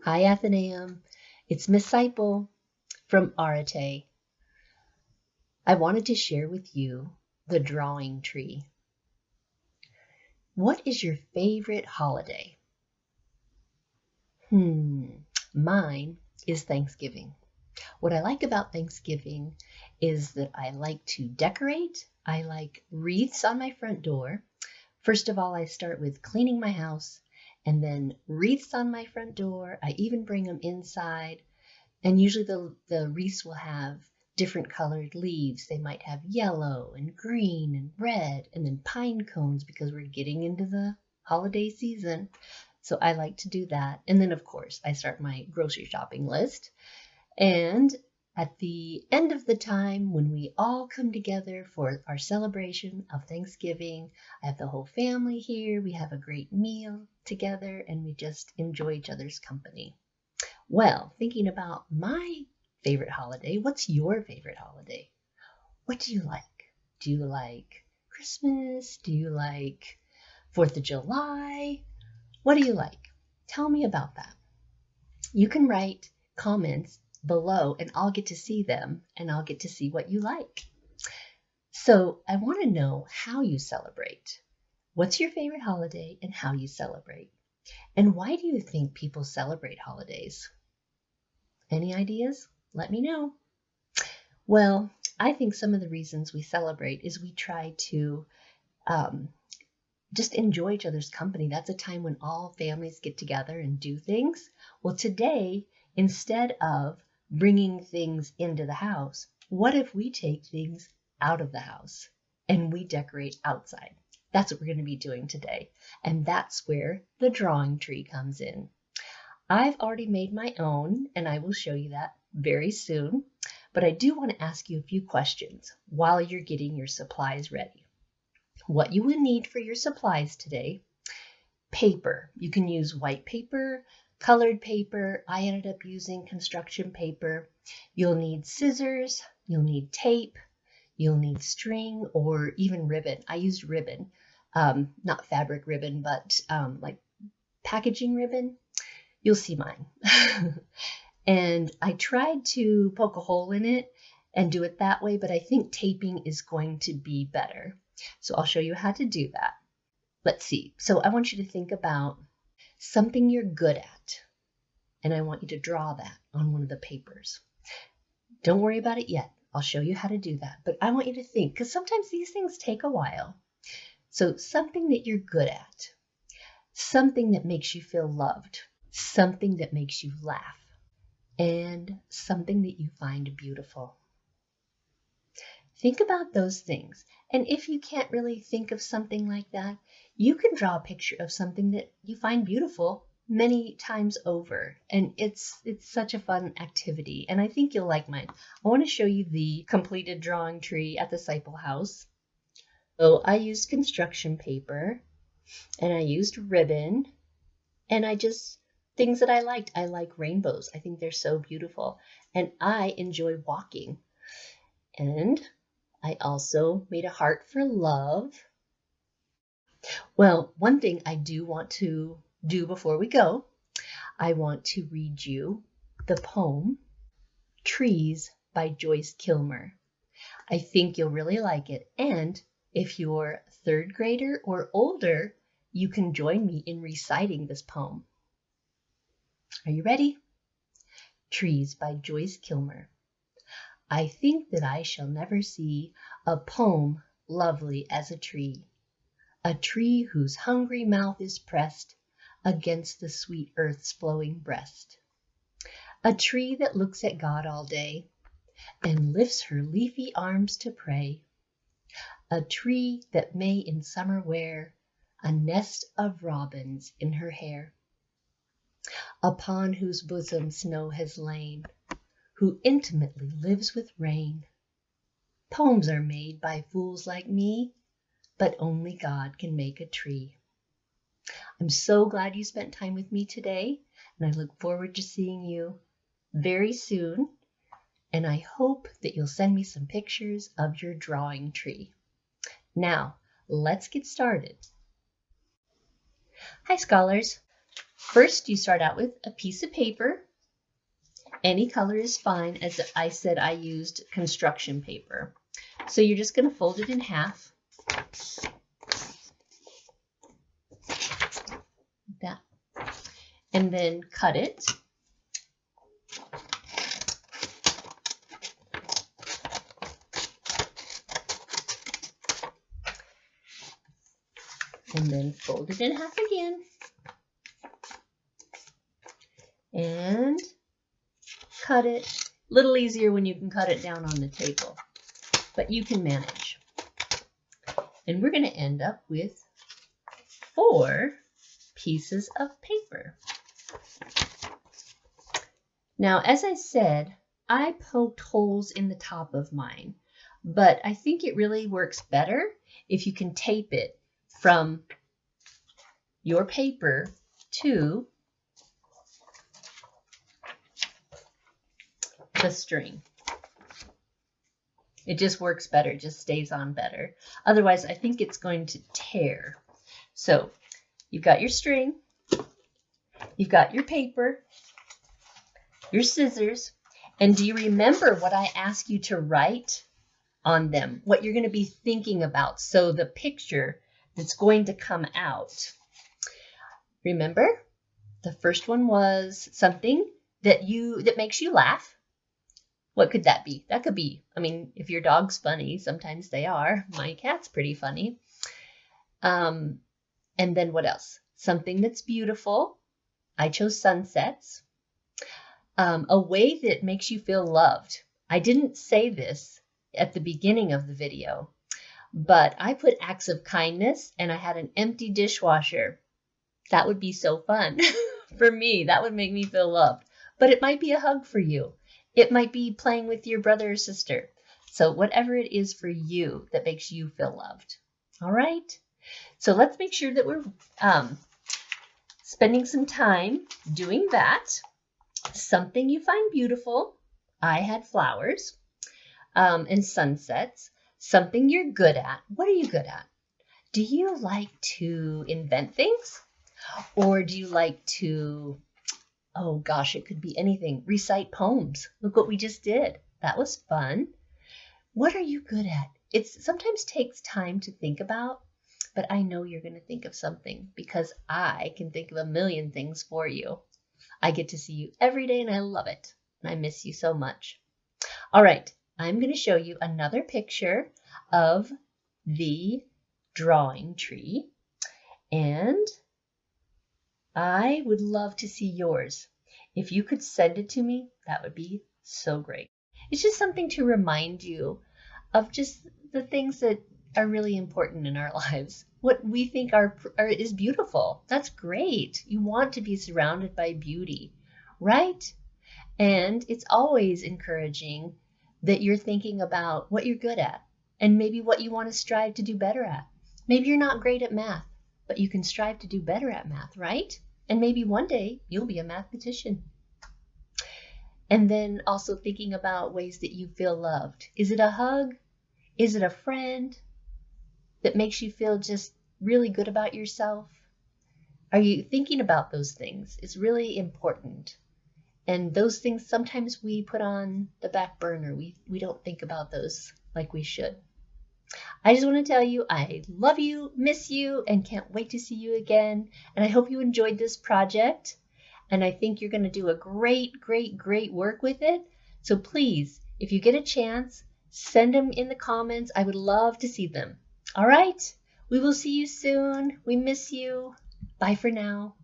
Hi, Athenaeum. It's Miss Sipel from Arete. I wanted to share with you the drawing tree. What is your favorite holiday? Mine is Thanksgiving. What I like about Thanksgiving is that I like to decorate. I like wreaths on my front door. First of all, I start with cleaning my house and then wreaths on my front door. I even bring them inside. And usually the wreaths will have different colored leaves. They might have yellow and green and red and then pine cones because we're getting into the holiday season. So I like to do that. And then, of course, I start my grocery shopping list. And at the end of the time, when we all come together for our celebration of Thanksgiving, I have the whole family here. We have a great meal together and we just enjoy each other's company. Well, thinking about my favorite holiday, what's your favorite holiday? What do you like? Do you like Christmas? Do you like 4th of July? What do you like? Tell me about that. You can write comments below and I'll get to see them and I'll get to see what you like. So I want to know how you celebrate. What's your favorite holiday and how you celebrate? And why do you think people celebrate holidays? Any ideas? Let me know. Well, I think some of the reasons we celebrate is we try to just enjoy each other's company. That's a time when all families get together and do things. Well, today, instead of bringing things into the house, what if we take things out of the house and we decorate outside? That's what we're going to be doing today. And that's where the drawing tree comes in. I've already made my own, and I will show you that very soon. But I do want to ask you a few questions while you're getting your supplies ready. What you will need for your supplies today: paper. You can use white paper, colored paper. I ended up using construction paper. You'll need scissors. You'll need tape. You'll need string or even ribbon. I used ribbon, not fabric ribbon, but like packaging ribbon. You'll see mine. And I tried to poke a hole in it and do it that way, but I think taping is going to be better. So I'll show you how to do that. Let's see. So I want you to think about something you're good at, and I want you to draw that on one of the papers. Don't worry about it yet. I'll show you how to do that, but I want you to think, because sometimes these things take a while. So something that you're good at, something that makes you feel loved, something that makes you laugh, and something that you find beautiful. Think about those things. And if you can't really think of something like that, you can draw a picture of something that you find beautiful many times over. And it's such a fun activity. And I think you'll like mine. I want to show you the completed drawing tree at the Sipel house. So I used construction paper and I used ribbon and things that I liked. I like rainbows. I think they're so beautiful. And I enjoy walking. And I also made a heart for love. Well, one thing I do want to do before we go, I want to read you the poem Trees by Joyce Kilmer. I think you'll really like it. And if you're third grader or older, you can join me in reciting this poem. Are you ready? Trees by Joyce Kilmer. I think that I shall never see a poem lovely as a tree whose hungry mouth is pressed against the sweet earth's flowing breast, a tree that looks at God all day and lifts her leafy arms to pray, a tree that may in summer wear a nest of robins in her hair, upon whose bosom snow has lain, who intimately lives with rain. Poems are made by fools like me, but only God can make a tree. I'm so glad you spent time with me today, and I look forward to seeing you very soon, and I hope that you'll send me some pictures of your drawing tree. Now, let's get started. Hi, scholars. First, you start out with a piece of paper. Any color is fine. As I said, I used construction paper. So you're just going to fold it in half. Like that. And then cut it. And then fold it in half again. And cut it. A little easier when you can cut it down on the table, but you can manage. And we're going to end up with 4 pieces of paper. Now, as I said, I poked holes in the top of mine, but I think it really works better if you can tape it from your paper to the string. It just works better, it just stays on better. Otherwise, I think it's going to tear. So you've got your string, you've got your paper, your scissors, and do you remember what I asked you to write on them? What you're going to be thinking about, so the picture that's going to come out. Remember, the first one was something that makes you laugh. What could that be? That could be, I mean, if your dog's funny, sometimes they are. My cat's pretty funny. And then what else? Something that's beautiful. I chose sunsets. A way that makes you feel loved. I didn't say this at the beginning of the video, but I put acts of kindness, and I had an empty dishwasher. That would be so fun for me. That would make me feel loved. But it might be a hug for you. It might be playing with your brother or sister. So whatever it is for you that makes you feel loved. All right? So let's make sure that we're spending some time doing that. Something you find beautiful. I had flowers and sunsets. Something you're good at. What are you good at? Do you like to invent things? Or do you like to, oh gosh, it could be anything. Recite poems. Look what we just did. That was fun. What are you good at? It sometimes takes time to think about, but I know you're going to think of something because I can think of a million things for you. I get to see you every day and I love it. And I miss you so much. All right, I'm going to show you another picture of the drawing tree. And I would love to see yours. If you could send it to me, that would be so great. It's just something to remind you of just the things that are really important in our lives. What we think is beautiful. That's great. You want to be surrounded by beauty, right? And it's always encouraging that you're thinking about what you're good at and maybe what you want to strive to do better at. Maybe you're not great at math, but you can strive to do better at math, right? And maybe one day you'll be a mathematician. And then also thinking about ways that you feel loved. Is it a hug? Is it a friend that makes you feel just really good about yourself? Are you thinking about those things? It's really important. And those things sometimes we put on the back burner. We don't think about those like we should. I just want to tell you I love you, miss you, and can't wait to see you again. And I hope you enjoyed this project. And I think you're going to do a great, great, great work with it. So please, if you get a chance, send them in the comments. I would love to see them. All right? We will see you soon. We miss you. Bye for now.